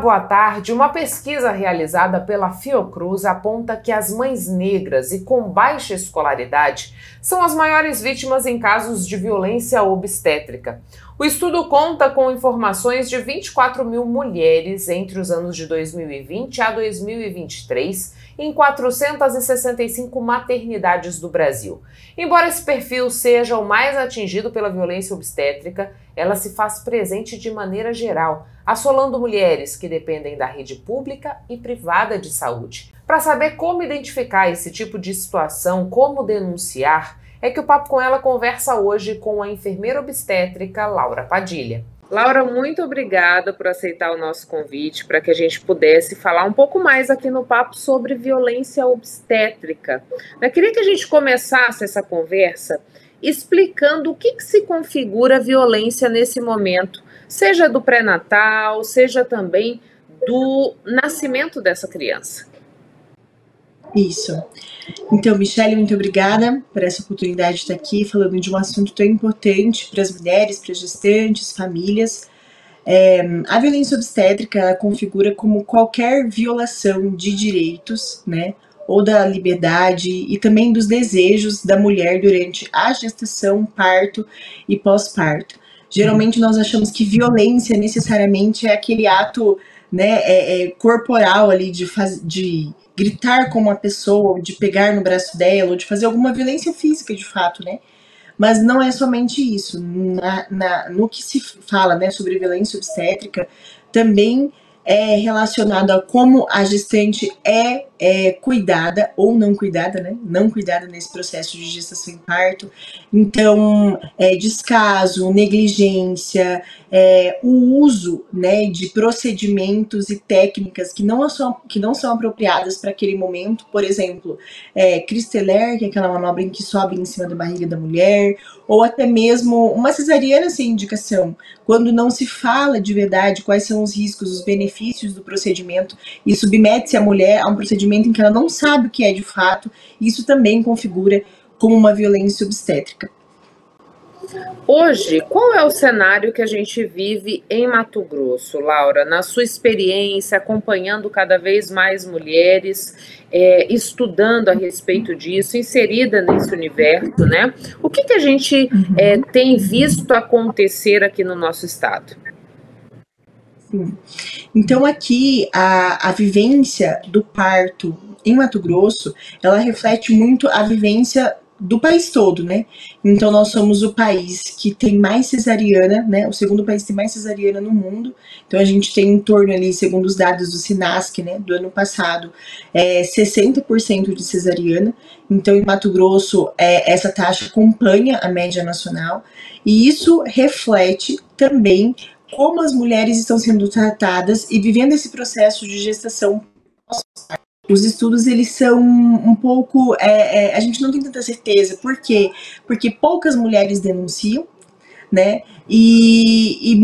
boa tarde. Uma pesquisa realizada pela Fiocruz aponta que as mães negras e com baixa escolaridade são as maiores vítimas em casos de violência obstétrica. O estudo conta com informações de 24 mil mulheres entre os anos de 2020 a 2023 em 465 maternidades do Brasil. Embora esse perfil seja o mais atingido pela violência obstétrica, ela se faz presente de maneira geral, assolando mulheres que dependem da rede pública e privada de saúde. Para saber como identificar esse tipo de situação, como denunciar, é que o Papo com Ela conversa hoje com a enfermeira obstétrica Laura Padilha. Laura, muito obrigada por aceitar o nosso convite para que a gente pudesse falar um pouco mais aqui no Papo sobre violência obstétrica. Eu queria que a gente começasse essa conversa explicando o que se configura violência nesse momento, seja do pré-natal, seja também do nascimento dessa criança. Isso. Então, Michele, muito obrigada por essa oportunidade de estar aqui falando de um assunto tão importante para as mulheres, para as gestantes, famílias. A violência obstétrica ela configura como qualquer violação de direitos, né, ou da liberdade e também dos desejos da mulher durante a gestação, parto e pós-parto. Geralmente nós achamos que violência necessariamente é aquele ato, né, corporal ali de gritar com uma pessoa, ou de pegar no braço dela, ou de fazer alguma violência física de fato, né? Mas não é somente isso. No que se fala, né, sobre violência obstétrica, também é relacionado a como a gestante é cuidada ou não cuidada, né? Não cuidada nesse processo de gestação e parto. Então, descaso, negligência, o uso, né, de procedimentos e técnicas que não são apropriadas para aquele momento. Por exemplo, Cristeler, que é aquela manobra em que sobe em cima da barriga da mulher, ou até mesmo uma cesariana sem indicação, quando não se fala de verdade quais são os riscos, os benefícios do procedimento, e submete-se a mulher a um procedimento em que ela não sabe o que é de fato. Isso também configura como uma violência obstétrica. Hoje, qual é o cenário que a gente vive em Mato Grosso, Laura? Na sua experiência, acompanhando cada vez mais mulheres, estudando a respeito disso, inserida nesse universo, né? O que a gente tem visto acontecer aqui no nosso estado? Sim. Então aqui a vivência do parto em Mato Grosso, ela reflete muito a vivência do país todo, né? Então nós somos o país que tem mais cesariana, né? O segundo país que tem mais cesariana no mundo. Então a gente tem em torno ali, segundo os dados do SINASC, né, do ano passado, 60% de cesariana. Então em Mato Grosso essa taxa acompanha a média nacional e isso reflete também como as mulheres estão sendo tratadas e vivendo esse processo de gestação. Os estudos, eles são um pouco, a gente não tem tanta certeza. Por quê? Porque poucas mulheres denunciam, né, e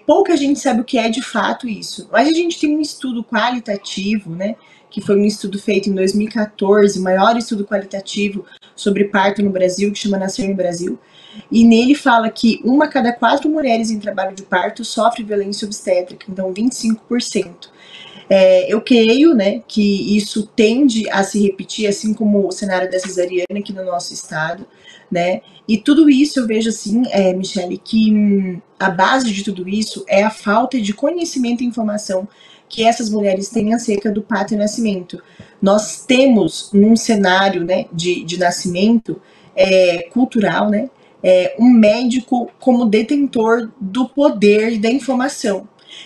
pouca gente sabe o que é de fato isso. Mas a gente tem um estudo qualitativo, né, que foi um estudo feito em 2014, o maior estudo qualitativo sobre parto no Brasil, que chama Nascer no Brasil, e nele fala que 1 a cada 4 mulheres em trabalho de parto sofre violência obstétrica, então 25%. Eu creio, né, que isso tende a se repetir, assim como o cenário da cesariana aqui no nosso estado, né, e tudo isso eu vejo assim, Michele, que a base de tudo isso é a falta de conhecimento e informação que essas mulheres têm acerca do parto e nascimento. Nós temos num cenário, né, de nascimento cultural, né, um médico como detentor do poder da informação.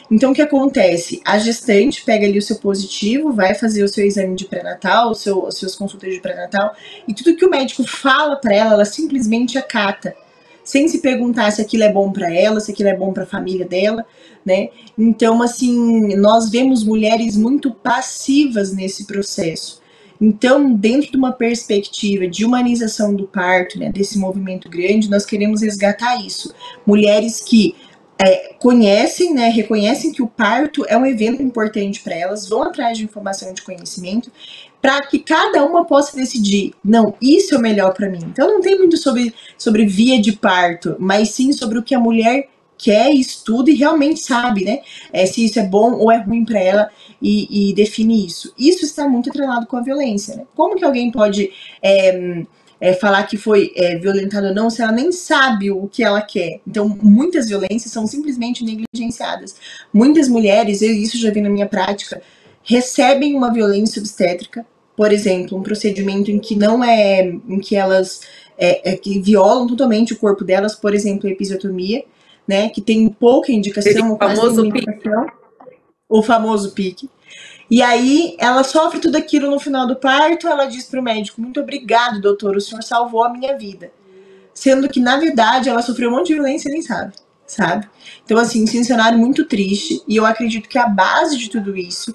Então, o que acontece? A gestante pega ali o seu positivo, vai fazer o seu exame de pré-natal, as suas consultas de pré-natal, e tudo que o médico fala para ela, ela simplesmente acata, sem se perguntar se aquilo é bom para ela, se aquilo é bom para a família dela, né? Então, assim, nós vemos mulheres muito passivas nesse processo. Então, dentro de uma perspectiva de humanização do parto, né, desse movimento grande, nós queremos resgatar isso. Mulheres que conhecem, né, reconhecem que o parto é um evento importante para elas, vão atrás de informação e de conhecimento, para que cada uma possa decidir, não, isso é o melhor para mim. Então não tem muito sobre via de parto, mas sim sobre o que a mulher quer, estuda e realmente sabe, né, se isso é bom ou é ruim para ela e define isso. Isso está muito atrelado com a violência, né? Como que alguém pode falar que foi violentada ou não se ela nem sabe o que ela quer? Então, muitas violências são simplesmente negligenciadas. Muitas mulheres, isso já vi na minha prática, recebem uma violência obstétrica, por exemplo, um procedimento em que não é, em que elas que violam totalmente o corpo delas, por exemplo, a episiotomia, né, que tem pouca indicação, ou quase nenhuma indicação, o famoso PIC. E aí ela sofre tudo aquilo no final do parto, ela diz para o médico, muito obrigado, doutor, o senhor salvou a minha vida. Sendo que, na verdade, ela sofreu um monte de violência e nem sabe? Então, assim, esse é um cenário muito triste, e eu acredito que a base de tudo isso,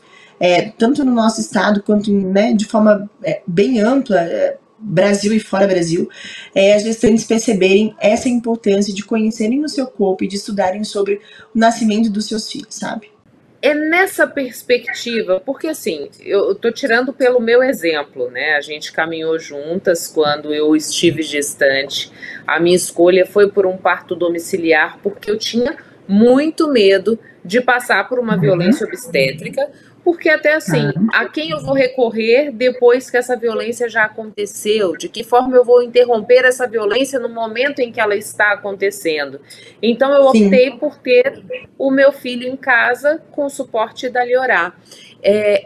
tanto no nosso estado, quanto né, de forma bem ampla, Brasil e fora Brasil, as gestantes perceberem essa importância de conhecerem o seu corpo e de estudarem sobre o nascimento dos seus filhos, sabe? É nessa perspectiva, porque assim, eu tô tirando pelo meu exemplo, né? A gente caminhou juntas quando eu estive gestante. A minha escolha foi por um parto domiciliar, porque eu tinha muito medo de passar por uma violência obstétrica, porque até assim, a quem eu vou recorrer depois que essa violência já aconteceu? De que forma eu vou interromper essa violência no momento em que ela está acontecendo? Então eu optei por ter o meu filho em casa com o suporte da Liorá.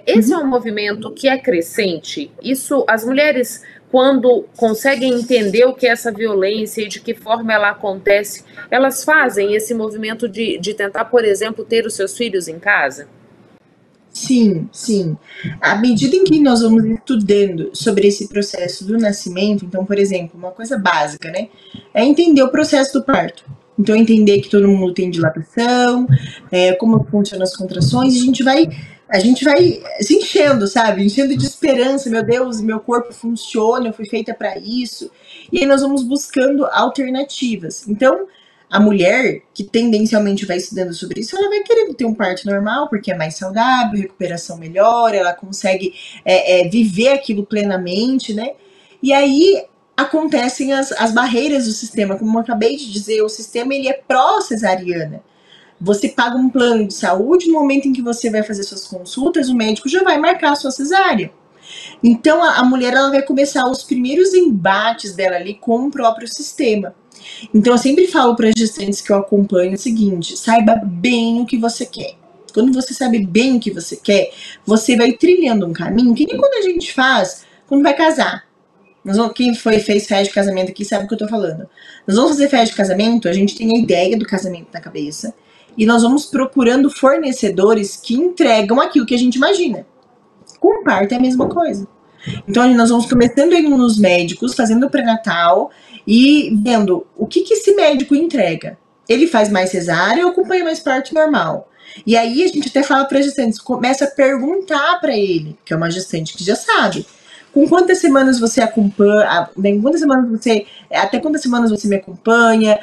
Esse é um movimento que é crescente. Isso, as mulheres, quando conseguem entender o que é essa violência e de que forma ela acontece, elas fazem esse movimento de tentar, por exemplo, ter os seus filhos em casa? Sim, sim. À medida em que nós vamos estudando sobre esse processo do nascimento, então, por exemplo, uma coisa básica, né? É entender o processo do parto. Então, entender que todo mundo tem dilatação, como funcionam as contrações, a gente vai se enchendo, sabe? Enchendo de esperança, meu Deus, meu corpo funciona, eu fui feita para isso. E aí nós vamos buscando alternativas. Então, a mulher que tendencialmente vai estudando sobre isso, ela vai querer ter um parto normal, porque é mais saudável, recuperação melhor, ela consegue viver aquilo plenamente, né? E aí acontecem as barreiras do sistema, como eu acabei de dizer, o sistema ele é pró-cesariana. Você paga um plano de saúde, no momento em que você vai fazer suas consultas, o médico já vai marcar a sua cesárea. Então a mulher ela vai começar os primeiros embates dela ali com o próprio sistema. Então eu sempre falo para as gestantes que eu acompanho o seguinte: saiba bem o que você quer. Quando você sabe bem o que você quer, você vai trilhando um caminho que nem quando a gente faz quando vai casar. Quem fez festa de casamento aqui sabe o que eu tô falando. Nós vamos fazer festa de casamento, a gente tem a ideia do casamento na cabeça e nós vamos procurando fornecedores que entregam aquilo que a gente imagina. Com parto é a mesma coisa. Então nós vamos começando indo nos médicos, fazendo o pré-natal e vendo o que esse médico entrega. Ele faz mais cesárea ou acompanha mais parto normal? E aí a gente até fala para gestantes, começa a perguntar para ele, que é uma gestante que já sabe, com quantas semanas você acompanha, até quantas semanas você me acompanha,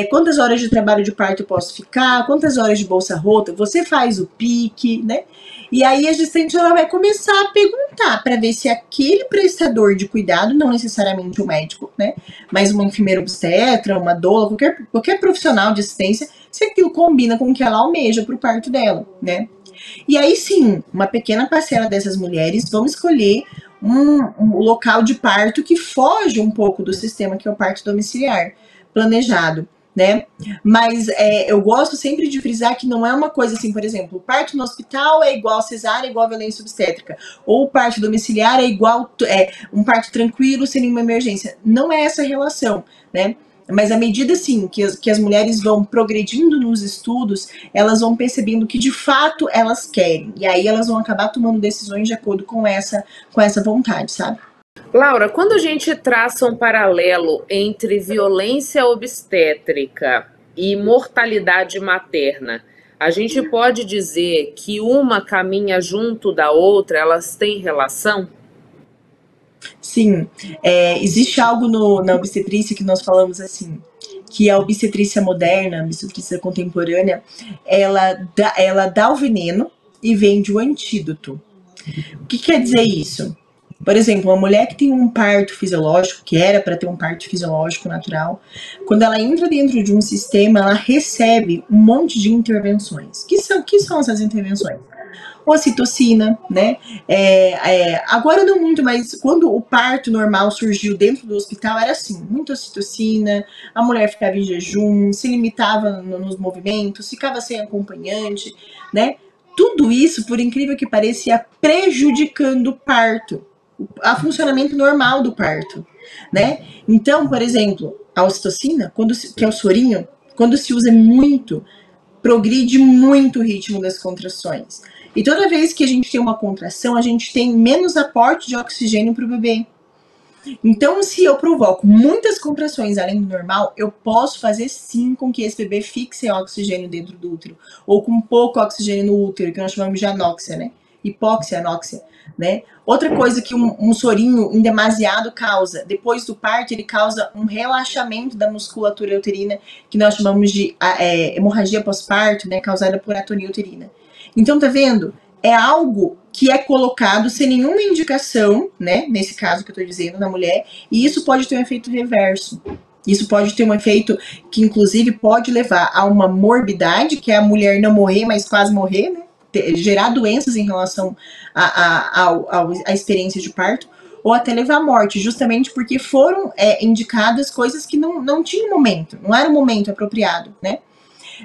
quantas horas de trabalho de parto eu posso ficar, quantas horas de bolsa rota, você faz o PIC, né? E aí a gestante ela vai começar a perguntar para ver se aquele prestador de cuidado, não necessariamente o médico, né, mas uma enfermeira obstetra, uma doula, qualquer profissional de assistência, se aquilo combina com o que ela almeja para o parto dela, né? E aí sim, uma pequena parcela dessas mulheres vão escolher um local de parto que foge um pouco do sistema que é o parto domiciliar planejado, né? Mas eu gosto sempre de frisar que não é uma coisa assim, por exemplo, o parto no hospital é igual cesárea, é igual violência obstétrica, ou o parto domiciliar é igual um parto tranquilo sem nenhuma emergência. Não é essa relação, né? Mas à medida, assim, que as mulheres vão progredindo nos estudos, elas vão percebendo que, de fato, elas querem. E aí elas vão acabar tomando decisões de acordo com essa vontade, sabe? Laura, quando a gente traça um paralelo entre violência obstétrica e mortalidade materna, a gente pode dizer que uma caminha junto da outra, elas têm relação? Sim, existe algo na obstetrícia que nós falamos assim, que a obstetrícia moderna, a obstetrícia contemporânea, ela dá o veneno e vende o antídoto. O que quer dizer isso? Por exemplo, uma mulher que tem um parto fisiológico, que era para ter um parto fisiológico natural, quando ela entra dentro de um sistema, ela recebe um monte de intervenções. Que são essas intervenções? Ocitocina, né? Agora não muito, mas quando o parto normal surgiu dentro do hospital, era assim, muita ocitocina, a mulher ficava em jejum, se limitava nos movimentos, ficava sem acompanhante, né? Tudo isso, por incrível que pareça, ia prejudicando o parto, o funcionamento normal do parto, né? Então, por exemplo, a ocitocina, que é o sorinho, quando se usa muito, progride muito o ritmo das contrações. E toda vez que a gente tem uma contração, a gente tem menos aporte de oxigênio para o bebê. Então, se eu provoco muitas contrações além do normal, eu posso fazer sim com que esse bebê fixe oxigênio dentro do útero, ou com pouco oxigênio no útero, que nós chamamos de anóxia, né? Hipóxia, anóxia, né? Outra coisa que um sorinho em demasiado causa, depois do parto, ele causa um relaxamento da musculatura uterina, que nós chamamos de hemorragia pós-parto, né? Causada por atonia uterina. Então, tá vendo? É algo que é colocado sem nenhuma indicação, né? Nesse caso que eu tô dizendo, na mulher, e isso pode ter um efeito reverso. Isso pode ter um efeito que, inclusive, pode levar a uma morbidade, que é a mulher não morrer, mas quase morrer, né? Gerar doenças em relação à experiência de parto, ou até levar à morte, justamente porque foram indicadas coisas que não tinham momento, não era o momento apropriado, né?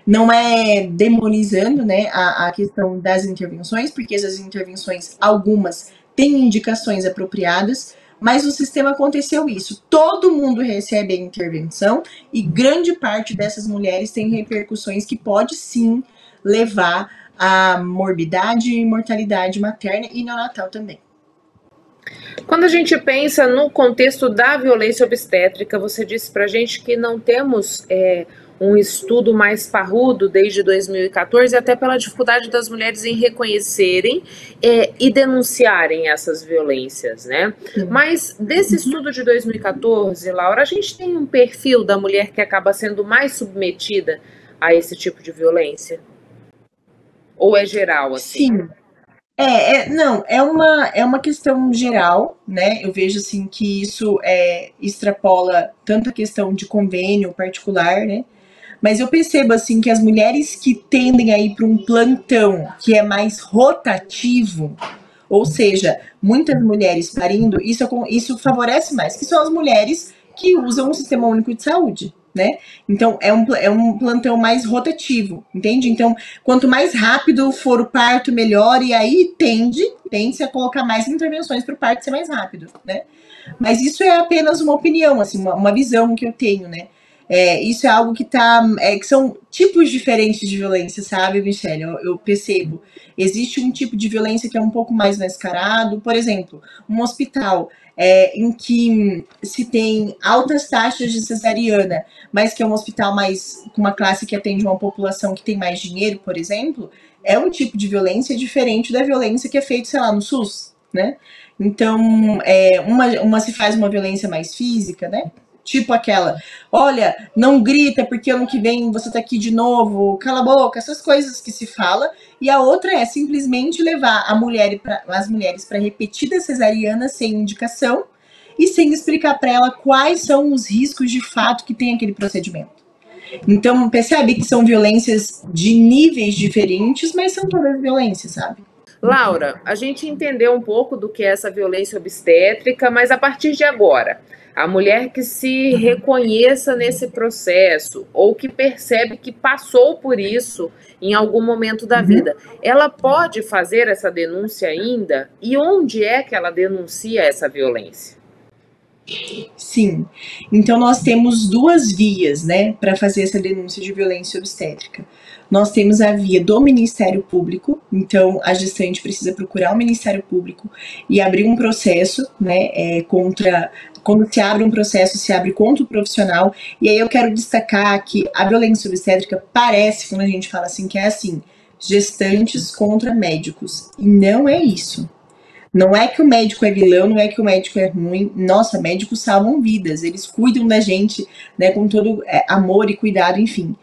Não é demonizando, né, a questão das intervenções, porque essas intervenções, algumas têm indicações apropriadas, mas no sistema aconteceu isso. Todo mundo recebe a intervenção e grande parte dessas mulheres tem repercussões que pode sim levar a morbidade e mortalidade materna e neonatal também. Quando a gente pensa no contexto da violência obstétrica, você disse pra gente que não temos um estudo mais parrudo desde 2014, até pela dificuldade das mulheres em reconhecerem e denunciarem essas violências, né? Sim. Mas desse estudo de 2014, Laura, a gente tem um perfil da mulher que acaba sendo mais submetida a esse tipo de violência? Ou é geral, assim? Sim. Não, é uma questão geral, né? Eu vejo assim que isso extrapola tanto a questão de convênio particular, né? Mas eu percebo assim que as mulheres que tendem a ir para um plantão que é mais rotativo, ou seja, muitas mulheres parindo, isso favorece mais, que são as mulheres que usam o Sistema Único de Saúde, né? Então, é um plantão mais rotativo, entende? Então, quanto mais rápido for o parto, melhor, e aí tende-se a colocar mais intervenções para o parto ser mais rápido, né? Mas isso é apenas uma opinião, assim, uma visão que eu tenho, né? Isso é algo que que são tipos diferentes de violência, sabe, Michelle? Eu percebo. Existe um tipo de violência que é um pouco mais mascarado, por exemplo, um hospital em que se tem altas taxas de cesariana, mas que é um hospital com uma classe que atende uma população que tem mais dinheiro, por exemplo, é um tipo de violência diferente da violência que é feita, sei lá, no SUS, né? Então, uma se faz uma violência mais física, né? Tipo aquela, olha, não grita porque ano que vem você tá aqui de novo, cala a boca, essas coisas que se fala. E a outra é simplesmente levar as mulheres para repetidas cesarianas sem indicação e sem explicar para ela quais são os riscos de fato que tem aquele procedimento. Então, percebe que são violências de níveis diferentes, mas são todas violências, sabe? Laura, a gente entendeu um pouco do que é essa violência obstétrica, mas a partir de agora, a mulher que se reconheça nesse processo ou que percebe que passou por isso em algum momento da vida, ela pode fazer essa denúncia ainda? E onde é que ela denuncia essa violência? Sim. Então, nós temos duas vias, né, para fazer essa denúncia de violência obstétrica. Nós temos a via do Ministério Público, então a gestante precisa procurar o Ministério Público e abrir um processo, né, quando se abre um processo, se abre contra o profissional. E aí eu quero destacar que a violência obstétrica parece, quando a gente fala assim, que é assim, gestantes contra médicos. E não é isso. Não é que o médico é vilão, não é que o médico é ruim. Nossa, médicos salvam vidas, eles cuidam da gente, né, com todo amor e cuidado, enfim.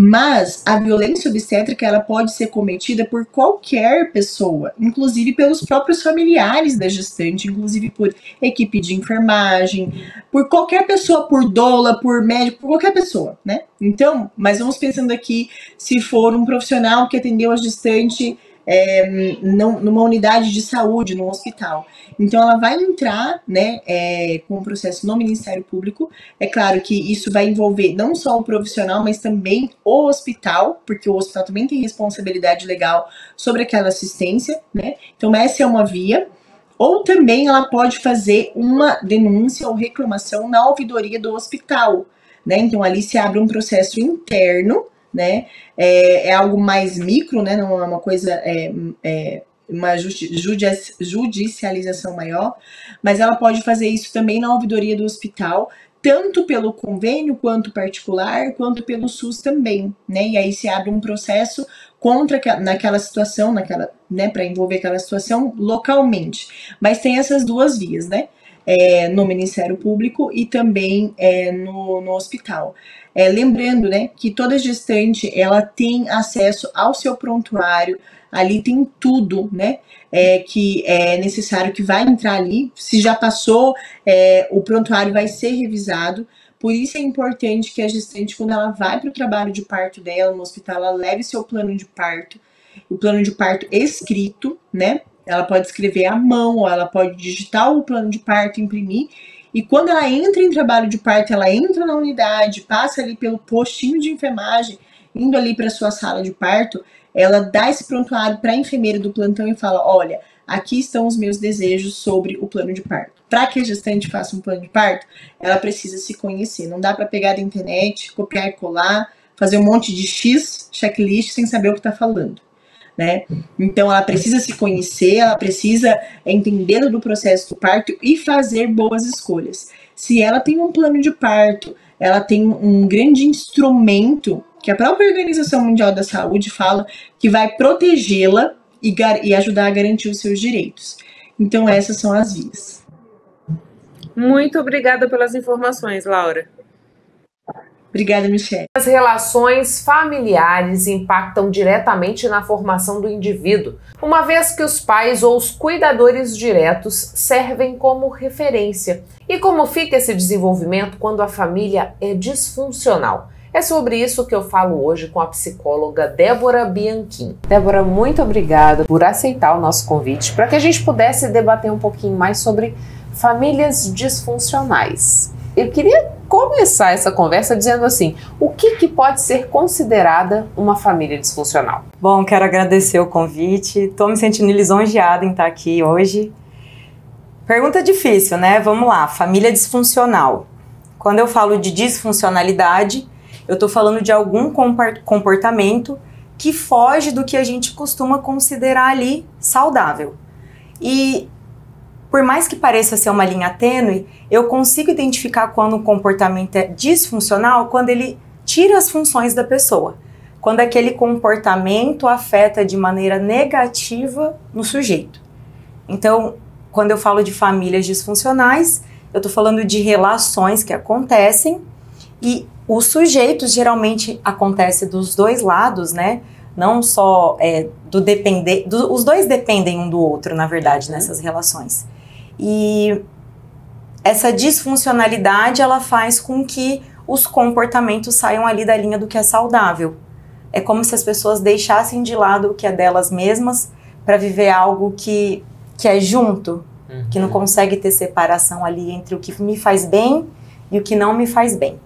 Mas a violência obstétrica, ela pode ser cometida por qualquer pessoa, inclusive pelos próprios familiares da gestante, inclusive por equipe de enfermagem, por qualquer pessoa, por doula, por médico, por qualquer pessoa, né? Então, mas vamos pensando aqui, se for um profissional que atendeu a gestante numa unidade de saúde, num hospital. Então, ela vai entrar, né, com um processo no Ministério Público. É claro que isso vai envolver não só o profissional, mas também o hospital, porque o hospital também tem responsabilidade legal sobre aquela assistência, né? Então, essa é uma via. Ou também ela pode fazer uma denúncia ou reclamação na ouvidoria do hospital, né? Então, ali se abre um processo interno, né? É algo mais micro, né? Não é uma coisa, uma judicialização maior, mas ela pode fazer isso também na ouvidoria do hospital, tanto pelo convênio, quanto particular, quanto pelo SUS também, né? E aí se abre um processo naquela situação, né, para envolver aquela situação localmente. Mas tem essas duas vias, né? No Ministério Público e também no hospital. Lembrando, né, que toda gestante, ela tem acesso ao seu prontuário, ali tem tudo, né, que é necessário, que vai entrar ali. Se já passou, o prontuário vai ser revisado. Por isso é importante que a gestante, quando ela vai para o trabalho de parto dela no hospital, ela leve seu plano de parto, o plano de parto escrito, né? Ela pode escrever à mão, ou ela pode digitar o plano de parto, imprimir. E quando ela entra em trabalho de parto, ela entra na unidade, passa ali pelo postinho de enfermagem, indo ali para sua sala de parto, ela dá esse prontuário para a enfermeira do plantão e fala: olha, aqui estão os meus desejos sobre o plano de parto. Para que a gestante faça um plano de parto, ela precisa se conhecer. Não dá para pegar da internet, copiar e colar, fazer um monte de checklist sem saber o que está falando, né? Então ela precisa se conhecer, ela precisa entender do processo do parto e fazer boas escolhas. Se ela tem um plano de parto, ela tem um grande instrumento que a própria Organização Mundial da Saúde fala que vai protegê-la e ajudar a garantir os seus direitos. Então essas são as vias. Muito obrigada pelas informações, Laura. Obrigada, Michele. As relações familiares impactam diretamente na formação do indivíduo, uma vez que os pais ou os cuidadores diretos servem como referência. E como fica esse desenvolvimento quando a família é disfuncional? É sobre isso que eu falo hoje com a psicóloga Débora Bianchim. Débora, muito obrigada por aceitar o nosso convite para que a gente pudesse debater um pouquinho mais sobre famílias disfuncionais. Eu queria começar essa conversa dizendo assim, o que pode ser considerada uma família disfuncional? Bom, quero agradecer o convite, estou me sentindo lisonjeada em estar aqui hoje. Pergunta difícil, né? Vamos lá, família disfuncional. Quando eu falo de disfuncionalidade, eu estou falando de algum comportamento que foge do que a gente costuma considerar ali saudável. E por mais que pareça ser uma linha tênue, eu consigo identificar quando um comportamento é disfuncional, quando ele tira as funções da pessoa. Quando aquele comportamento afeta de maneira negativa no sujeito. Então, quando eu falo de famílias disfuncionais, eu estou falando de relações que acontecem e os sujeitos geralmente acontece dos dois lados, né? Não só os dois dependem um do outro, na verdade, nessas relações. E essa disfuncionalidade, ela faz com que os comportamentos saiam ali da linha do que é saudável. É como se as pessoas deixassem de lado o que é delas mesmas para viver algo que é junto, que não consegue ter separação ali entre o que me faz bem e o que não me faz bem.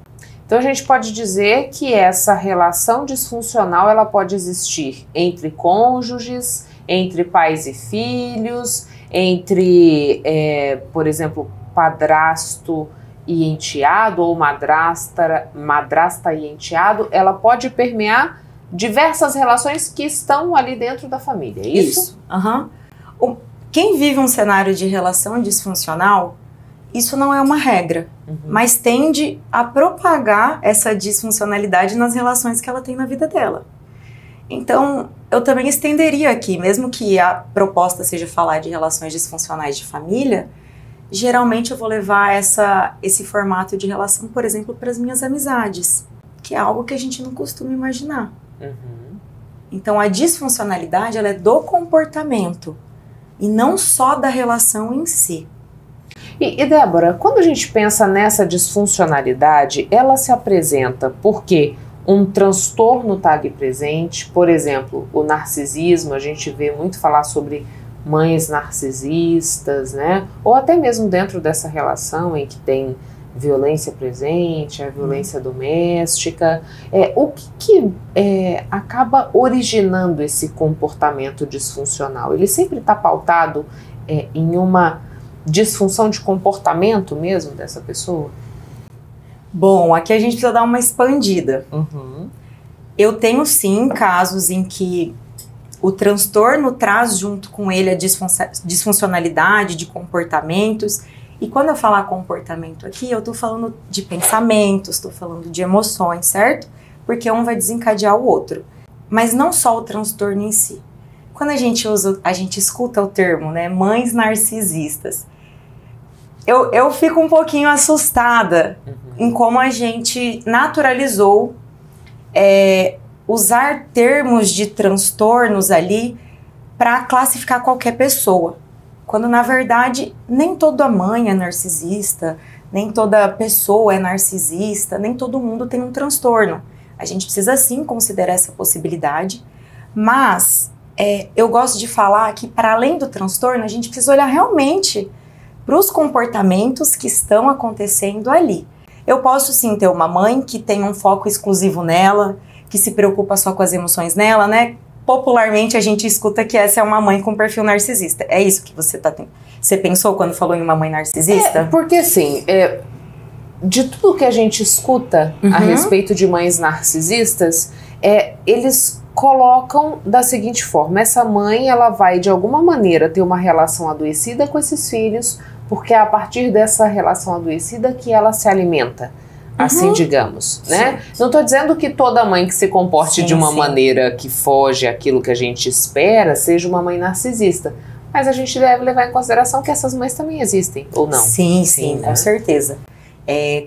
Então a gente pode dizer que essa relação disfuncional ela pode existir entre cônjuges, entre pais e filhos, entre, por exemplo, padrasto e enteado ou madrasta e enteado. Ela pode permear diversas relações que estão ali dentro da família, é isso? Uhum. Quem vive um cenário de relação disfuncional, isso não é uma regra, mas tende a propagar essa disfuncionalidade nas relações que ela tem na vida dela. Então, eu também estenderia aqui, mesmo que a proposta seja falar de relações disfuncionais de família, geralmente eu vou levar esse formato de relação, por exemplo, para as minhas amizades, que é algo que a gente não costuma imaginar. Uhum. Então, a disfuncionalidade, ela é do comportamento e não só da relação em si. E Débora, quando a gente pensa nessa disfuncionalidade, ela se apresenta porque um transtorno está ali presente, por exemplo, o narcisismo, a gente vê muito falar sobre mães narcisistas, né? Ou até mesmo dentro dessa relação em que tem violência presente, a violência doméstica. O que acaba originando esse comportamento disfuncional? Ele sempre está pautado em uma disfunção de comportamento mesmo dessa pessoa? Bom, aqui a gente precisa dar uma expandida. Uhum. Eu tenho sim casos em que o transtorno traz junto com ele a disfuncionalidade de comportamentos. E quando eu falar comportamento aqui, eu tô falando de pensamentos, tô falando de emoções, certo? Porque um vai desencadear o outro. Mas não só o transtorno em si. Quando a gente escuta o termo, né, mães narcisistas, eu fico um pouquinho assustada em como a gente naturalizou usar termos de transtornos ali para classificar qualquer pessoa. Quando, na verdade, nem toda mãe é narcisista, nem toda pessoa é narcisista, nem todo mundo tem um transtorno. A gente precisa, sim, considerar essa possibilidade, mas eu gosto de falar que, para além do transtorno, a gente precisa olhar realmente para os comportamentos que estão acontecendo ali. Eu posso, sim, ter uma mãe que tem um foco exclusivo nela, que se preocupa só com as emoções nela, né? Popularmente a gente escuta que essa é uma mãe com perfil narcisista. É isso que você pensou quando falou em uma mãe narcisista? Porque assim, de tudo que a gente escuta a respeito de mães narcisistas, eles colocam da seguinte forma: essa mãe, ela vai de alguma maneira ter uma relação adoecida com esses filhos, porque é a partir dessa relação adoecida que ela se alimenta. Assim, digamos, né? Sim. Não estou dizendo que toda mãe que se comporte de uma maneira que foge àquilo que a gente espera seja uma mãe narcisista. Mas a gente deve levar em consideração que essas mães também existem, ou não? Sim, né? Com certeza.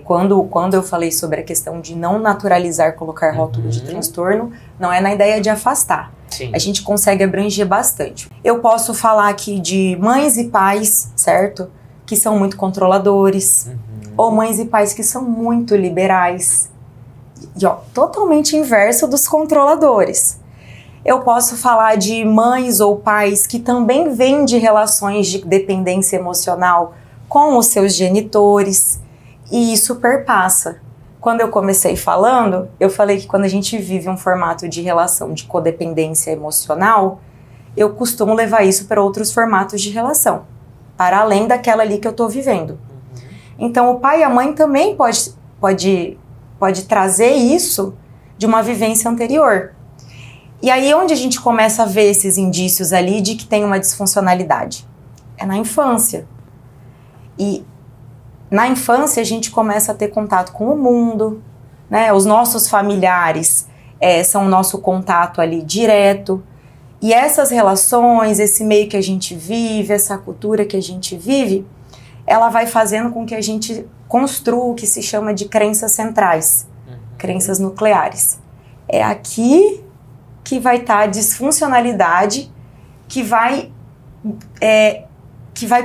Quando eu falei sobre a questão de não naturalizar, colocar rótulo de transtorno, não é na ideia de afastar. Sim. A gente consegue abranger bastante. Eu posso falar aqui de mães e pais, certo? Que são muito controladores. Ou mães e pais que são muito liberais. E, totalmente inverso dos controladores. Eu posso falar de mães ou pais que também vêm de relações de dependência emocional com os seus genitores. E isso perpassa. Quando eu comecei falando, eu falei que quando a gente vive um formato de relação de codependência emocional, eu costumo levar isso para outros formatos de relação, para além daquela ali que eu estou vivendo. Então, o pai e a mãe também pode trazer isso de uma vivência anterior. E aí, onde a gente começa a ver esses indícios ali de que tem uma disfuncionalidade? É na infância. E na infância, a gente começa a ter contato com o mundo, né? Os nossos familiares são o nosso contato ali direto. E essas relações, esse meio que a gente vive, essa cultura que a gente vive, ela vai fazendo com que a gente construa o que se chama de crenças centrais, crenças nucleares. É aqui que vai estar a disfuncionalidade que vai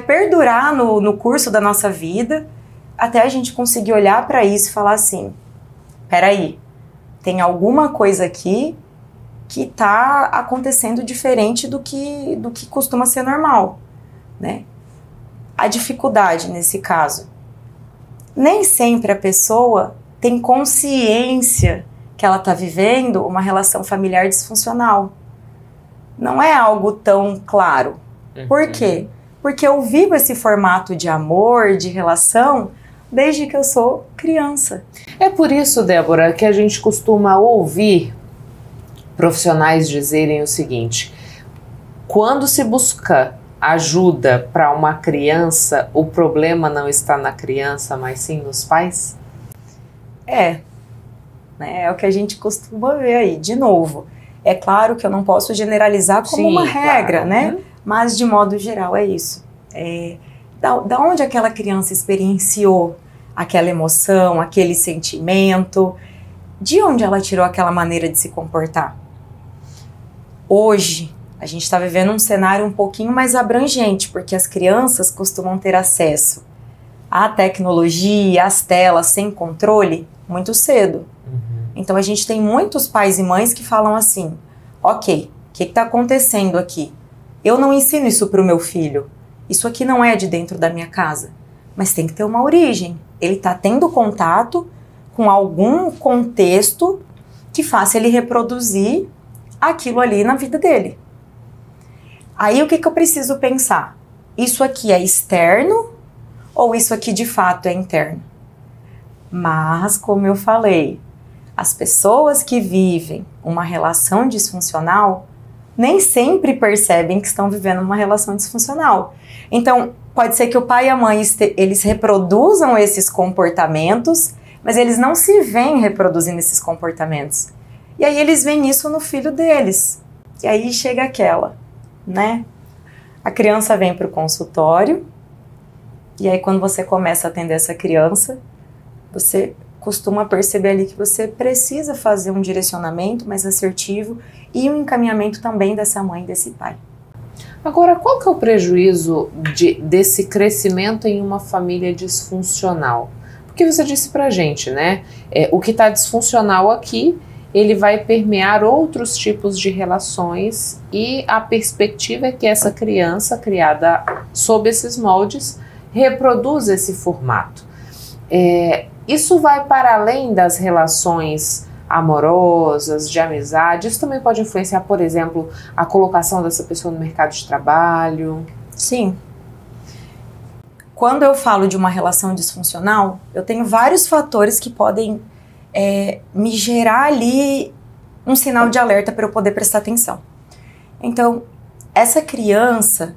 perdurar no curso da nossa vida, até a gente conseguir olhar para isso e falar assim, peraí, tem alguma coisa aqui que está acontecendo diferente do que costuma ser normal, né? A dificuldade nesse caso, nem sempre a pessoa tem consciência que ela está vivendo uma relação familiar disfuncional. Não é algo tão claro. Por quê? Porque eu vivo esse formato de amor, de relação, desde que eu sou criança. É por isso, Débora, que a gente costuma ouvir profissionais dizerem o seguinte: quando se busca ajuda para uma criança, o problema não está na criança, mas sim nos pais? É o que a gente costuma ver aí. De novo, é claro que eu não posso generalizar como uma regra, claro, né? Mas, de modo geral, é isso. Da onde aquela criança experienciou aquela emoção, aquele sentimento, de onde ela tirou aquela maneira de se comportar? Hoje, a gente está vivendo um cenário um pouquinho mais abrangente, porque as crianças costumam ter acesso à tecnologia, às telas, sem controle, muito cedo. Então, a gente tem muitos pais e mães que falam assim, ok, o que está acontecendo aqui? Eu não ensino isso para o meu filho. Isso aqui não é de dentro da minha casa. Mas tem que ter uma origem. Ele está tendo contato com algum contexto que faça ele reproduzir aquilo ali na vida dele. Aí o que eu preciso pensar? Isso aqui é externo ou isso aqui de fato é interno? Mas, como eu falei, as pessoas que vivem uma relação disfuncional nem sempre percebem que estão vivendo uma relação disfuncional. Então, pode ser que o pai e a mãe, eles reproduzam esses comportamentos, mas eles não se veem reproduzindo esses comportamentos. E aí eles veem isso no filho deles. E aí chega aquela, né? A criança vem para o consultório, e aí quando você começa a atender essa criança, você costuma perceber ali que você precisa fazer um direcionamento mais assertivo e um encaminhamento também dessa mãe e desse pai. Agora, qual que é o prejuízo desse crescimento em uma família disfuncional? Porque você disse pra gente, né? O que está disfuncional aqui, ele vai permear outros tipos de relações e a perspectiva é que essa criança, criada sob esses moldes, reproduza esse formato. Isso vai para além das relações amorosas, de amizade. Isso também pode influenciar, por exemplo, a colocação dessa pessoa no mercado de trabalho? Sim. Quando eu falo de uma relação disfuncional, eu tenho vários fatores que podem me gerar ali um sinal de alerta para eu poder prestar atenção. Então, essa criança,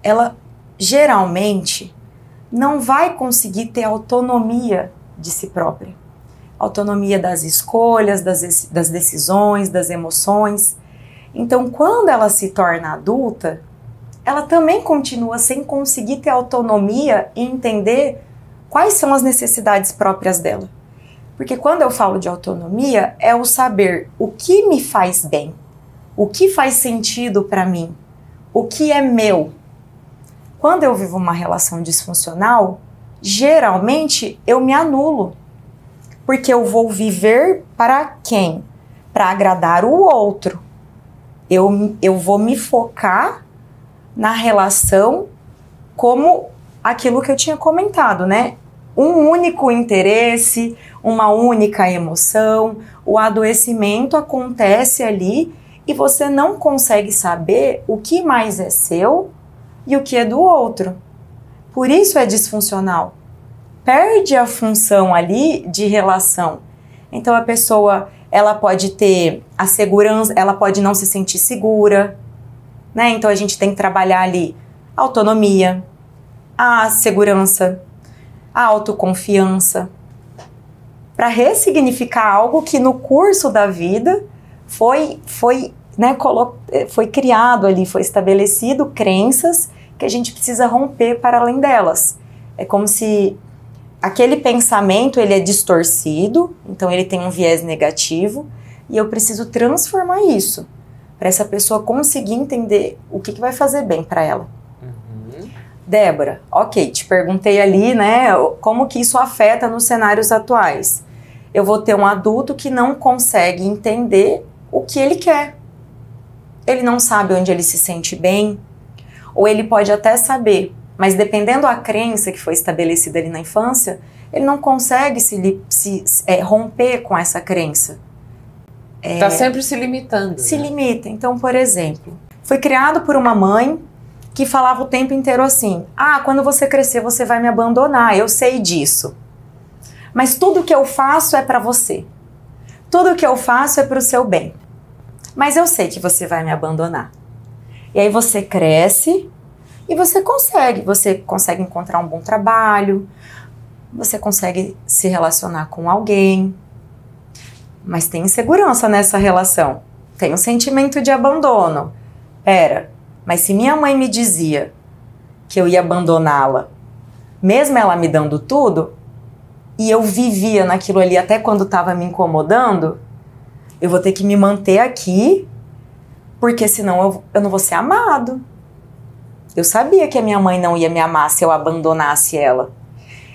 ela geralmente não vai conseguir ter autonomia de si própria. Autonomia das escolhas, das decisões, das emoções. Então, quando ela se torna adulta, ela também continua sem conseguir ter autonomia e entender quais são as necessidades próprias dela. Porque quando eu falo de autonomia, é o saber o que me faz bem, o que faz sentido para mim, o que é meu. Quando eu vivo uma relação disfuncional, geralmente eu me anulo. Porque eu vou viver para quem? Para agradar o outro. Eu vou me focar na relação como aquilo que eu tinha comentado, né? Um único interesse, uma única emoção, o adoecimento acontece ali e você não consegue saber o que mais é seu e o que é do outro. Por isso é disfuncional. Perde a função ali de relação. Então a pessoa, ela pode ter a segurança, ela pode não se sentir segura, né? Então a gente tem que trabalhar ali a autonomia, a segurança, a autoconfiança, para ressignificar algo que no curso da vida foi criado ali, foi estabelecido crenças que a gente precisa romper para além delas. É como se aquele pensamento, ele é distorcido, então ele tem um viés negativo, e eu preciso transformar isso, para essa pessoa conseguir entender o que vai fazer bem para ela. Débora, ok, te perguntei ali, né, como que isso afeta nos cenários atuais. Eu vou ter um adulto que não consegue entender o que ele quer. Ele não sabe onde ele se sente bem, ou ele pode até saber, mas dependendo da crença que foi estabelecida ali na infância, ele não consegue romper com essa crença. Está sempre se limitando. Se limita. Então, por exemplo, foi criado por uma mãe que falava o tempo inteiro assim, quando você crescer você vai me abandonar, eu sei disso. Mas tudo que eu faço é para você. Tudo que eu faço é para o seu bem. Mas eu sei que você vai me abandonar. E aí você cresce e você consegue encontrar um bom trabalho, você consegue se relacionar com alguém, mas tem insegurança nessa relação, tem um sentimento de abandono. Mas se minha mãe me dizia que eu ia abandoná-la, mesmo ela me dando tudo, e eu vivia naquilo ali até quando estava me incomodando, eu vou ter que me manter aqui, porque senão eu não vou ser amado. Eu sabia que a minha mãe não ia me amar se eu abandonasse ela.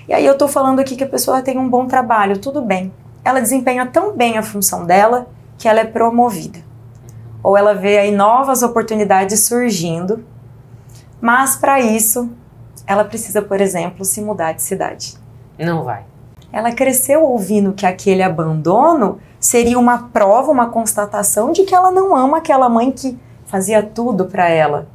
E aí eu tô falando aqui que a pessoa tem um bom trabalho, tudo bem. Ela desempenha tão bem a função dela que ela é promovida. Ou ela vê aí novas oportunidades surgindo, mas para isso ela precisa, por exemplo, se mudar de cidade. Não vai. Ela cresceu ouvindo que aquele abandono seria uma prova, uma constatação de que ela não ama aquela mãe que fazia tudo para ela.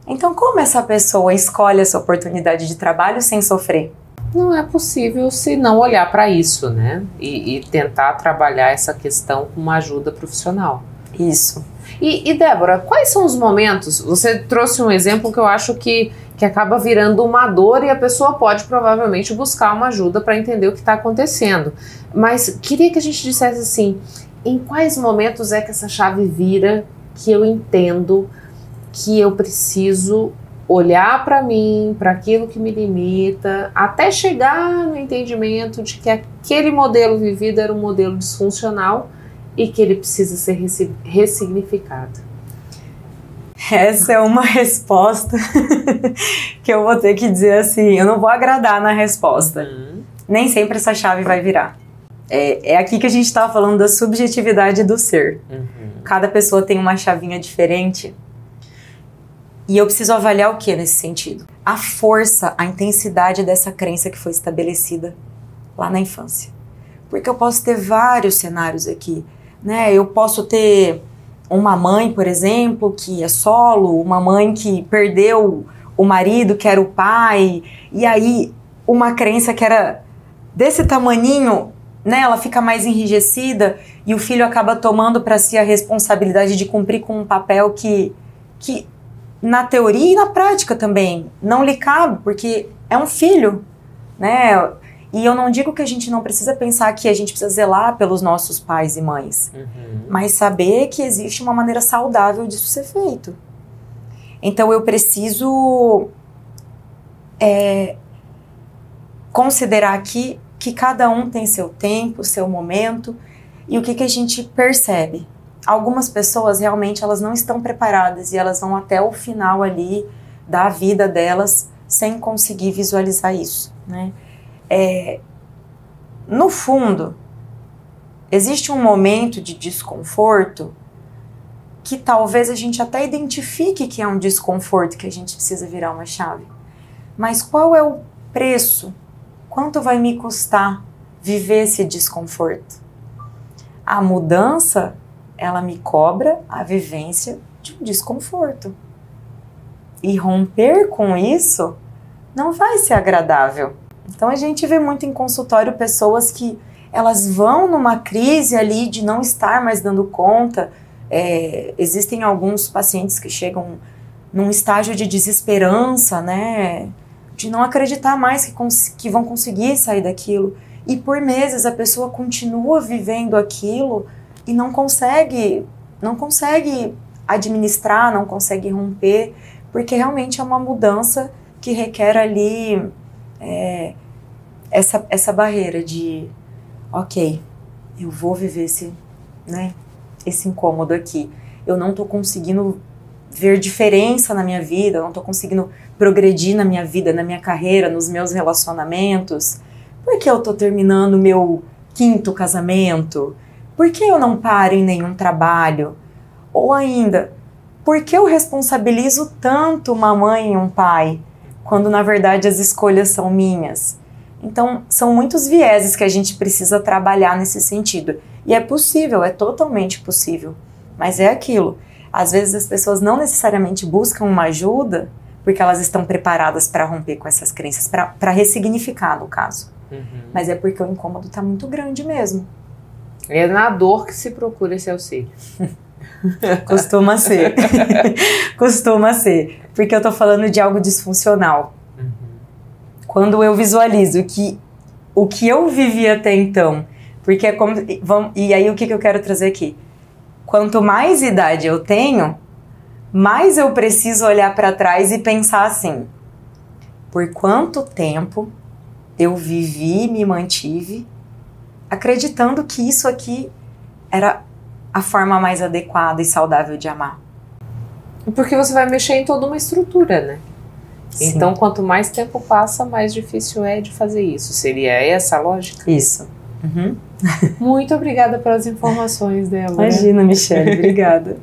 Então, como essa pessoa escolhe essa oportunidade de trabalho sem sofrer? Não é possível se não olhar para isso, né? E tentar trabalhar essa questão com uma ajuda profissional. Isso. E Débora, quais são os momentos? Você trouxe um exemplo que eu acho que acaba virando uma dor e a pessoa pode provavelmente buscar uma ajuda para entender o que está acontecendo. Mas queria que a gente dissesse assim, em quais momentos é que essa chave vira que eu entendo que eu preciso olhar para mim, para aquilo que me limita, até chegar no entendimento de que aquele modelo vivido era um modelo disfuncional e que ele precisa ser ressignificado? Essa é uma resposta que eu vou ter que dizer assim, eu não vou agradar na resposta. Nem sempre essa chave vai virar. É aqui que a gente estava falando da subjetividade do ser. Cada pessoa tem uma chavinha diferente. E eu preciso avaliar o que nesse sentido? A força, a intensidade dessa crença que foi estabelecida lá na infância. Porque eu posso ter vários cenários aqui, né? Eu posso ter uma mãe, por exemplo, que é solo, uma mãe que perdeu o marido, que era o pai, e aí uma crença que era desse tamaninho, né? Ela fica mais enrijecida e o filho acaba tomando para si a responsabilidade de cumprir com um papel que na teoria e na prática também não lhe cabe, porque é um filho, né? E eu não digo que a gente não precisa pensar que a gente precisa zelar pelos nossos pais e mães, mas saber que existe uma maneira saudável disso ser feito. Então eu preciso considerar aqui que cada um tem seu tempo, seu momento, e o que a gente percebe. Algumas pessoas realmente elas não estão preparadas e elas vão até o final ali da vida delas sem conseguir visualizar isso, né? No fundo, existe um momento de desconforto que talvez a gente até identifique que é um desconforto que a gente precisa virar uma chave. Mas qual é o preço? Quanto vai me custar viver esse desconforto? A mudança, ela me cobra a vivência de um desconforto. E romper com isso não vai ser agradável. Então a gente vê muito em consultório pessoas que elas vão numa crise ali de não estar mais dando conta. Existem alguns pacientes que chegam num estágio de desesperança, né? De não acreditar mais que vão conseguir sair daquilo. E por meses a pessoa continua vivendo aquilo e não consegue administrar, não consegue romper, porque realmente é uma mudança que requer ali essa barreira de, ok, eu vou viver esse incômodo aqui. Eu não estou conseguindo ver diferença na minha vida, eu não estou conseguindo progredir na minha vida, na minha carreira, nos meus relacionamentos. Por que eu estou terminando o meu 5º casamento? Por que eu não paro em nenhum trabalho? Ou ainda, por que eu responsabilizo tanto uma mãe e um pai, quando na verdade as escolhas são minhas? Então, são muitos vieses que a gente precisa trabalhar nesse sentido. E é possível, é totalmente possível. Mas é aquilo. Às vezes as pessoas não necessariamente buscam uma ajuda porque elas estão preparadas para romper com essas crenças, para ressignificar, no caso. Mas é porque o incômodo está muito grande mesmo. É na dor que se procura esse auxílio. Costuma ser. Costuma ser. Porque eu tô falando de algo disfuncional. Quando eu visualizo que o que eu vivi até então, porque é como... E aí o que eu quero trazer aqui? Quanto mais idade eu tenho, mais eu preciso olhar para trás e pensar assim, por quanto tempo eu vivi, me mantive, acreditando que isso aqui era a forma mais adequada e saudável de amar. Porque você vai mexer em toda uma estrutura, né? Sim. Então, quanto mais tempo passa, mais difícil é de fazer isso. Seria essa a lógica? Isso. Uhum. Muito obrigada pelas informações, Débora. Imagina, Michele, obrigada.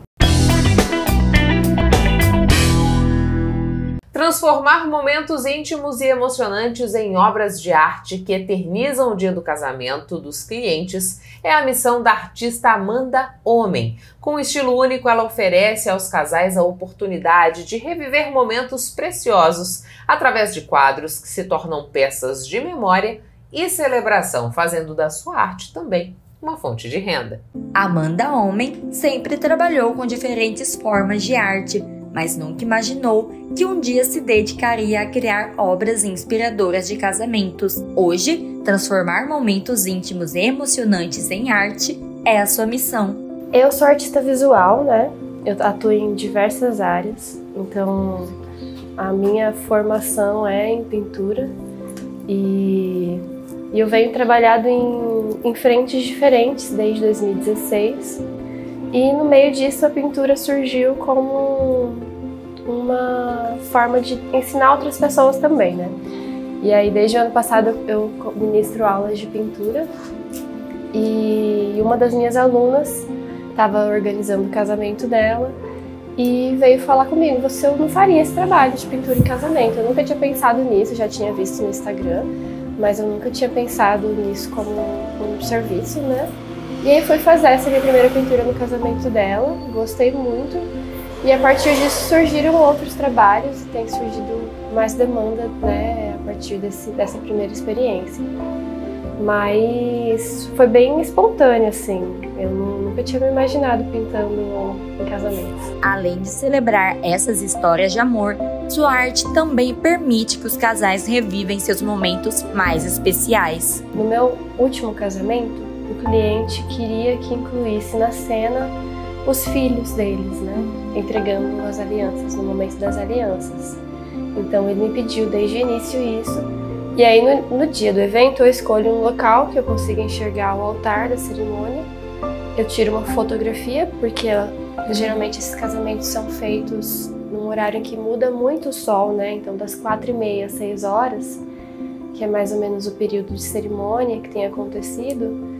Transformar momentos íntimos e emocionantes em obras de arte que eternizam o dia do casamento dos clientes é a missão da artista Amanda Homem. Com um estilo único, ela oferece aos casais a oportunidade de reviver momentos preciosos através de quadros que se tornam peças de memória e celebração, fazendo da sua arte também uma fonte de renda. Amanda Homem sempre trabalhou com diferentes formas de arte, mas nunca imaginou que um dia se dedicaria a criar obras inspiradoras de casamentos. Hoje, transformar momentos íntimos e emocionantes em arte é a sua missão. Eu sou artista visual, né? Eu atuo em diversas áreas, então a minha formação é em pintura e eu venho trabalhando em frentes diferentes desde 2016. E no meio disso a pintura surgiu como uma forma de ensinar outras pessoas também, né? E aí desde o ano passado eu ministro aulas de pintura e uma das minhas alunas estava organizando o casamento dela e veio falar comigo: você não faria esse trabalho de pintura em casamento? Eu nunca tinha pensado nisso, já tinha visto no Instagram, mas eu nunca tinha pensado nisso como um serviço, né? E aí fui fazer essa minha primeira pintura no casamento dela, gostei muito. E a partir disso surgiram outros trabalhos, tem surgido mais demanda, né, a partir dessa primeira experiência. Mas foi bem espontâneo, assim, eu nunca tinha me imaginado pintando em casamentos. Além de celebrar essas histórias de amor, sua arte também permite que os casais revivem seus momentos mais especiais. No meu último casamento, o cliente queria que incluísse na cena os filhos deles, né? Entregando as alianças, no momento das alianças. Então ele me pediu desde o início isso. E aí no dia do evento eu escolho um local que eu consiga enxergar o altar da cerimônia. Eu tiro uma fotografia, porque geralmente esses casamentos são feitos num horário em que muda muito o sol, né? Então das 4h30 às 6 horas, que é mais ou menos o período de cerimônia que tem acontecido,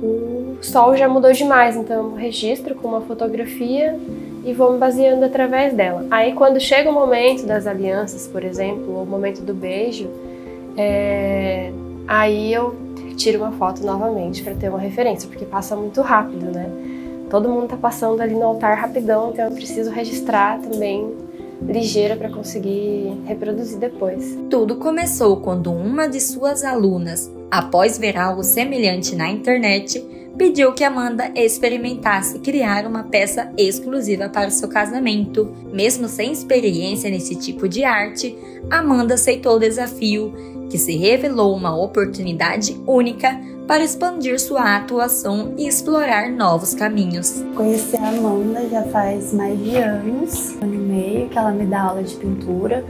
o sol já mudou demais, então eu registro com uma fotografia e vou me baseando através dela. Aí quando chega o momento das alianças, por exemplo, ou o momento do beijo, aí eu tiro uma foto novamente para ter uma referência, porque passa muito rápido, né? Todo mundo tá passando ali no altar rapidão, então eu preciso registrar também ligeira para conseguir reproduzir depois. Tudo começou quando uma de suas alunas, após ver algo semelhante na internet, pediu que Amanda experimentasse criar uma peça exclusiva para o seu casamento. Mesmo sem experiência nesse tipo de arte, Amanda aceitou o desafio, que se revelou uma oportunidade única para expandir sua atuação e explorar novos caminhos. Conheci a Amanda já faz mais de anos, 1 ano e meio, que ela me dá aula de pintura.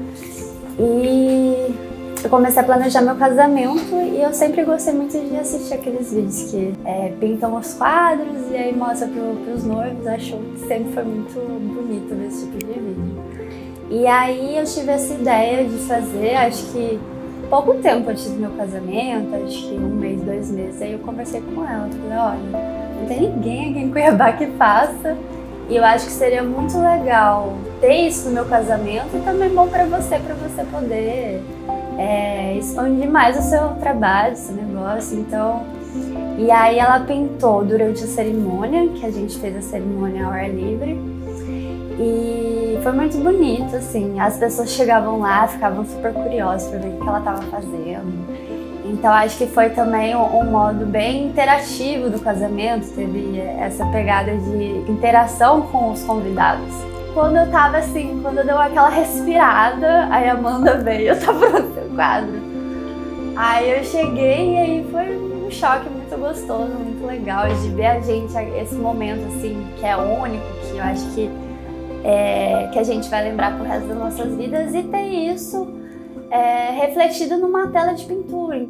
E eu comecei a planejar meu casamento e eu sempre gostei muito de assistir aqueles vídeos que pintam os quadros e aí mostra para os noivos. Acho que sempre foi muito bonito ver esse tipo de vídeo. E aí eu tive essa ideia de fazer, acho que pouco tempo antes do meu casamento, acho que 1 mês, 2 meses, aí eu conversei com ela, falei: olha, não tem ninguém aqui em Cuiabá que faça, e eu acho que seria muito legal ter isso no meu casamento e também bom para você poder expandir mais o seu trabalho, o seu negócio. Então, e aí ela pintou durante a cerimônia, que a gente fez a cerimônia ao ar livre, e foi muito bonito, assim, as pessoas chegavam lá, ficavam super curiosas para ver o que ela estava fazendo. Então acho que foi também um modo bem interativo do casamento, teve essa pegada de interação com os convidados. Quando eu tava assim, quando eu dei aquela respirada, aí a Amanda veio: tá pronto seu quadro. Aí eu cheguei e aí foi um choque muito gostoso, muito legal de ver a gente, esse momento assim, que é único, que eu acho que a gente vai lembrar pro resto das nossas vidas, e ter isso refletido numa tela de pintura.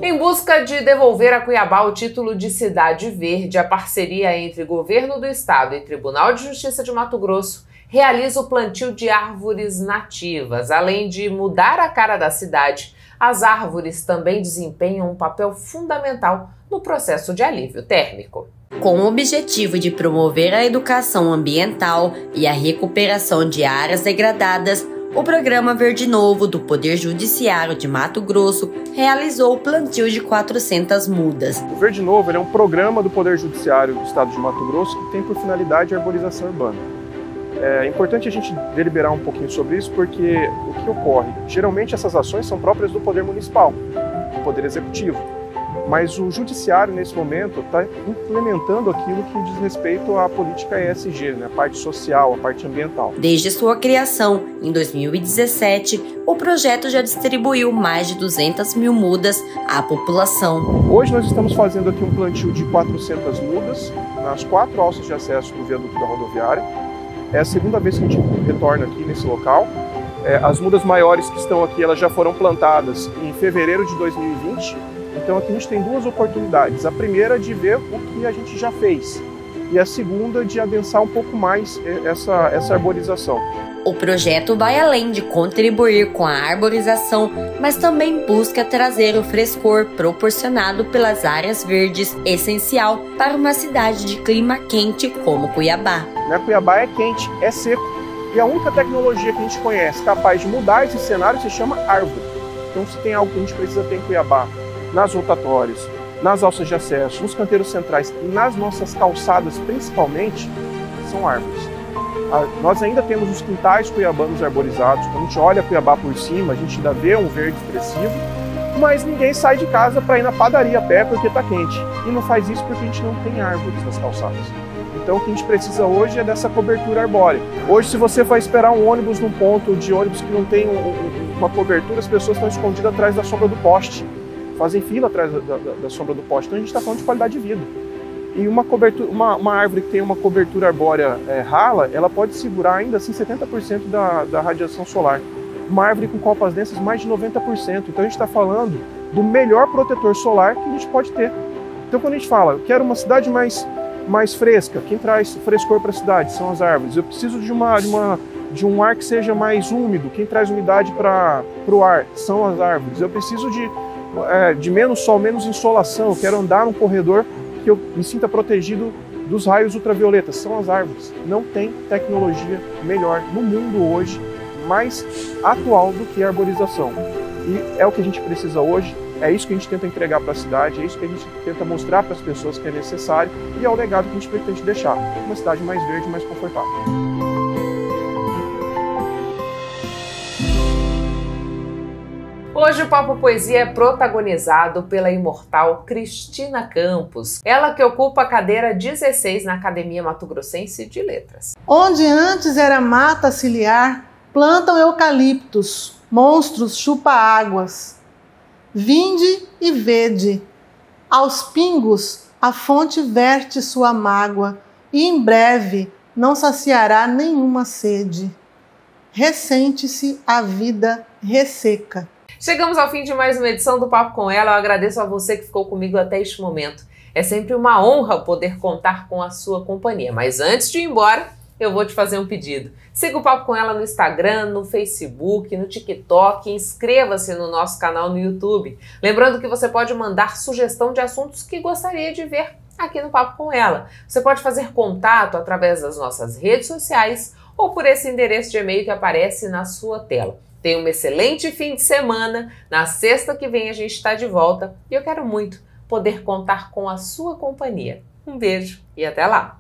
Em busca de devolver a Cuiabá o título de Cidade Verde, a parceria entre Governo do Estado e Tribunal de Justiça de Mato Grosso realiza o plantio de árvores nativas. Além de mudar a cara da cidade, as árvores também desempenham um papel fundamental no processo de alívio térmico. Com o objetivo de promover a educação ambiental e a recuperação de áreas degradadas, o Programa Verde Novo do Poder Judiciário de Mato Grosso realizou o plantio de 400 mudas. O Verde Novo é um programa do Poder Judiciário do Estado de Mato Grosso que tem por finalidade a arborização urbana. É importante a gente deliberar um pouquinho sobre isso porque o que ocorre? Geralmente essas ações são próprias do Poder Municipal, do Poder Executivo. Mas o Judiciário, nesse momento, está implementando aquilo que diz respeito à política ESG, né? A parte social, a parte ambiental. Desde sua criação, em 2017, o projeto já distribuiu mais de 200 mil mudas à população. Hoje nós estamos fazendo aqui um plantio de 400 mudas nas 4 alças de acesso do viaduto da rodoviária. É a segunda vez que a gente retorna aqui nesse local. As mudas maiores que estão aqui, elas já foram plantadas em fevereiro de 2020. Então aqui a gente tem 2 oportunidades. A primeira de ver o que a gente já fez e a segunda de adensar um pouco mais essa arborização. O projeto vai além de contribuir com a arborização, mas também busca trazer o frescor proporcionado pelas áreas verdes, essencial para uma cidade de clima quente como Cuiabá. Cuiabá é quente, é seco e a única tecnologia que a gente conhece capaz de mudar esse cenário se chama árvore. Então se tem algo que a gente precisa ter em Cuiabá, nas rotatórias, nas alças de acesso, nos canteiros centrais, nas nossas calçadas principalmente, são árvores. Nós ainda temos os quintais cuiabanos arborizados. Quando a gente olha Cuiabá por cima, a gente ainda vê um verde expressivo, mas ninguém sai de casa para ir na padaria a pé porque está quente. E não faz isso porque a gente não tem árvores nas calçadas. Então o que a gente precisa hoje é dessa cobertura arbórea. Hoje, se você vai esperar um ônibus num ponto de ônibus que não tem uma cobertura, as pessoas estão escondidas atrás da sombra do poste. Fazem fila atrás da sombra do poste. Então a gente está falando de qualidade de vida. E uma árvore que tem uma cobertura arbórea rala, ela pode segurar ainda assim 70% da radiação solar. Uma árvore com copas densas, mais de 90%. Então a gente está falando do melhor protetor solar que a gente pode ter. Então quando a gente fala, eu quero uma cidade mais fresca, quem traz frescor para a cidade são as árvores. Eu preciso de um ar que seja mais úmido, quem traz umidade para o ar são as árvores. Eu preciso de menos sol, menos insolação, eu quero andar num corredor que eu me sinta protegido dos raios ultravioletas, são as árvores. Não tem tecnologia melhor no mundo hoje, mais atual do que a arborização. E é o que a gente precisa hoje, é isso que a gente tenta entregar para a cidade, é isso que a gente tenta mostrar para as pessoas que é necessário e é o legado que a gente pretende deixar, uma cidade mais verde e mais confortável. Hoje o Papo Poesia é protagonizado pela imortal Cristina Campos, ela que ocupa a cadeira 16 na Academia Mato Grossense de Letras. Onde antes era mata ciliar, plantam eucaliptos, monstros chupa-águas. Vinde e vede, aos pingos a fonte verte sua mágoa, e em breve não saciará nenhuma sede. Ressente-se a vida resseca. Chegamos ao fim de mais uma edição do Papo com Ela. Eu agradeço a você que ficou comigo até este momento. É sempre uma honra poder contar com a sua companhia. Mas antes de ir embora, eu vou te fazer um pedido. Siga o Papo com Ela no Instagram, no Facebook, no TikTok. Inscreva-se no nosso canal no YouTube. Lembrando que você pode mandar sugestão de assuntos que gostaria de ver aqui no Papo com Ela. Você pode fazer contato através das nossas redes sociais ou por esse endereço de e-mail que aparece na sua tela. Tenha um excelente fim de semana. Na sexta que vem a gente está de volta e eu quero muito poder contar com a sua companhia. Um beijo e até lá!